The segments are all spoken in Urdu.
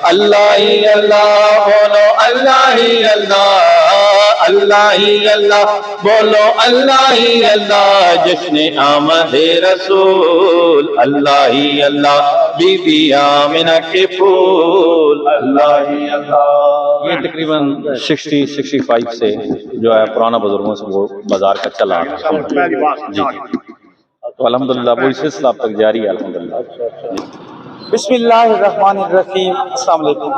اللہ ہی اللہ بولو، اللہ ہی اللہ، اللہ ہی اللہ بولو، اللہ ہی اللہ، جشن آمد رسول، اللہ ہی اللہ، بی بی آمنہ کے پھول، اللہ ہی اللہ۔ یہ تقریباً 60-65 سے جو ہے پرانا بزرگوں سے وہ بازار کا چلا آ رہا ہے جی، تو الحمدللہ وہی سلسلہ اب تک جاری ہے الحمدللہ۔ بسم اللہ الرحمن الرحیم۔ السلام علیکم،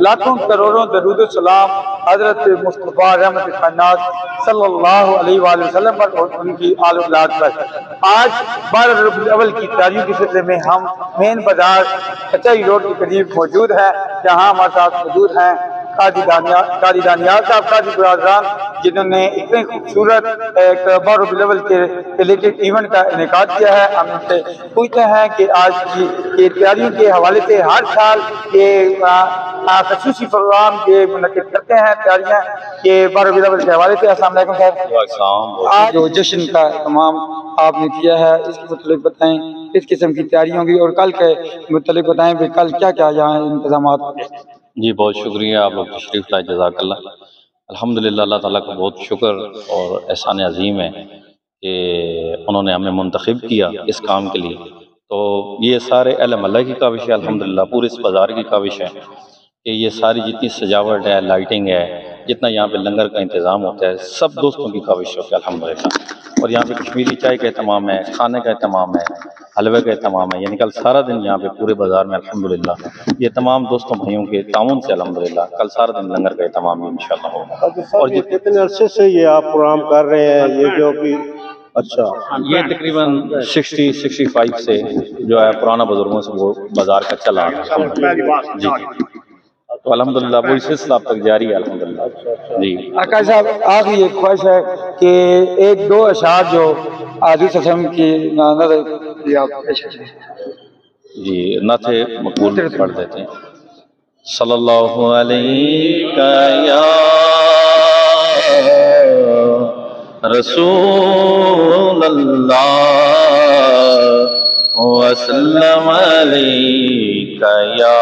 لاکھوں کروڑوں درود و سلام حضرت مصطفیٰ رحمت کائنات صلی اللہ علیہ وآلہ وسلم پر اور ان کی آل و اولاد پر۔ آج 12 ربیع الاول کی تیاریوں کے سلسلے میں ہم مین بازار کچہری روڈ کے قریب موجود ہیں، جہاں ہمارے ساتھ موجود ہیں قاضی دانیال صاحب، قاضی برادران، جنہوں نے اتنے خوبصورت 12 ربیع الاول کے ریلیٹڈ ایونٹ کا انعقاد کیا ہے۔ ہم ان سے پوچھتے ہیں کہ آج کی تیاریوں کے حوالے سے ہر سال یہ خصوصی پروگرام یہ منعقد کرتے ہیں، تیاریاں یہ 12 ربیع الاول کے حوالے سے۔ السلام علیکم صاحب، آج جو جشن کا اہتمام آپ نے کیا ہے اس کے متعلق بتائیں، کس قسم کی تیاری ہوں گی، اور کل کے متعلق بتائیں کہ کل کیا کیا یہاں انتظامات ہوں گے۔ جی بہت شکریہ، آپ لوگ تشریف لائے، جزاک اللہ۔ الحمدللہ اللہ تعالیٰ کا بہت شکر اور احسان عظیم ہے کہ انہوں نے ہمیں منتخب کیا اس کام کے لیے۔ تو یہ سارے اہل محلہ کی کاوش ہے الحمدللہ، پورے اس بازار کی کاوش ہے کہ یہ ساری جتنی سجاوٹ ہے، لائٹنگ ہے، جتنا یہاں پہ لنگر کا انتظام ہوتا ہے، سب دوستوں کی کاوش ہوتی ہے الحمدللہ۔ اور یہاں پہ کشمیری چائے کا اہتمام ہے، کھانے کا اہتمام ہے، حلوے کا اہتمام ہے، یعنی کل سارا دن یہاں پہ پورے بازار میں الحمدللہ یہ تمام دوستوں بھائیوں کے تعاون سے الحمدللہ کل سارا دن لنگر کا اہتمام بھی انشاءاللہ ہوگا۔ اور کتنے عرصے سے یہ آپ پروگرام کر رہے ہیں، یہ جو کہ اچھا یہ تقریباً 60-65 سے جو ہے پرانا بزرگوں سے وہ بازار کا چلا آ رہا ہے جی، تو الحمدللہ وہی سلسلہ اب تک جاری ہے الحمدللہ جی۔ آقا صاحب، آخری ایک خواہش ہے کہ ایک دو اشعار جو حضرت صلی اللہ علیہ وسلم کی نظر یہ آپ پیش کریں۔ جی نعت مقبول پڑھ دیتے ہیں۔ صلی اللہ علیہ یا رسول اللہ وسلم علیک یا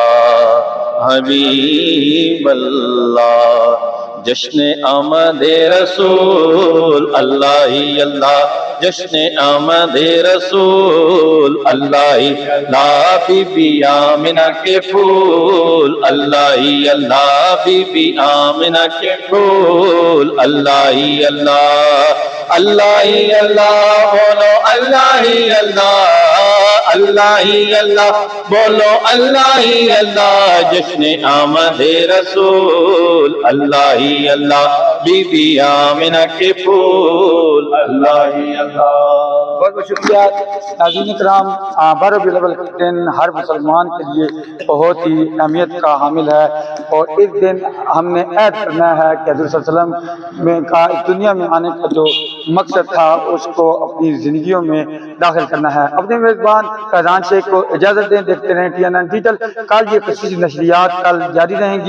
حبیب اللہ، جشن آمد رسول، اللہ ہی اللہ، جشن آمد رسول، اللہ ہی اللہ، بی بی آمنہ کے پھول، اللہ ہی اللہ، بی بی آمنہ کے پھول، اللہ ہی اللہ، اللہ ہی اللہ بولو، اللہ ہی اللہ، اللہ ہی اللہ بولو، اللہ ہی اللہ، جشن آمد رسول، اللہ ہی اللہ، بی بی آمنہ کے پھول، اللہ ہی اللہ۔ بہت بہت شکریہ ناظرین کرام۔ 12 ربیع الاول کے دن ہر مسلمان کے لیے بہت ہی اہمیت کا حامل ہے، اور اس دن ہم نے عہد کرنا ہے کہ حضرت صلی اللہ علیہ وسلم کا اس دنیا میں آنے کا جو مقصد تھا اس کو اپنی زندگیوں میں داخل کرنا ہے۔ اپنے میزبان فیضان شیخ کو اجازت دیں، دیکھتے رہیں TNN ڈیجیٹل۔ کل یہ خصوصی نشریات کل جاری رہیں گی۔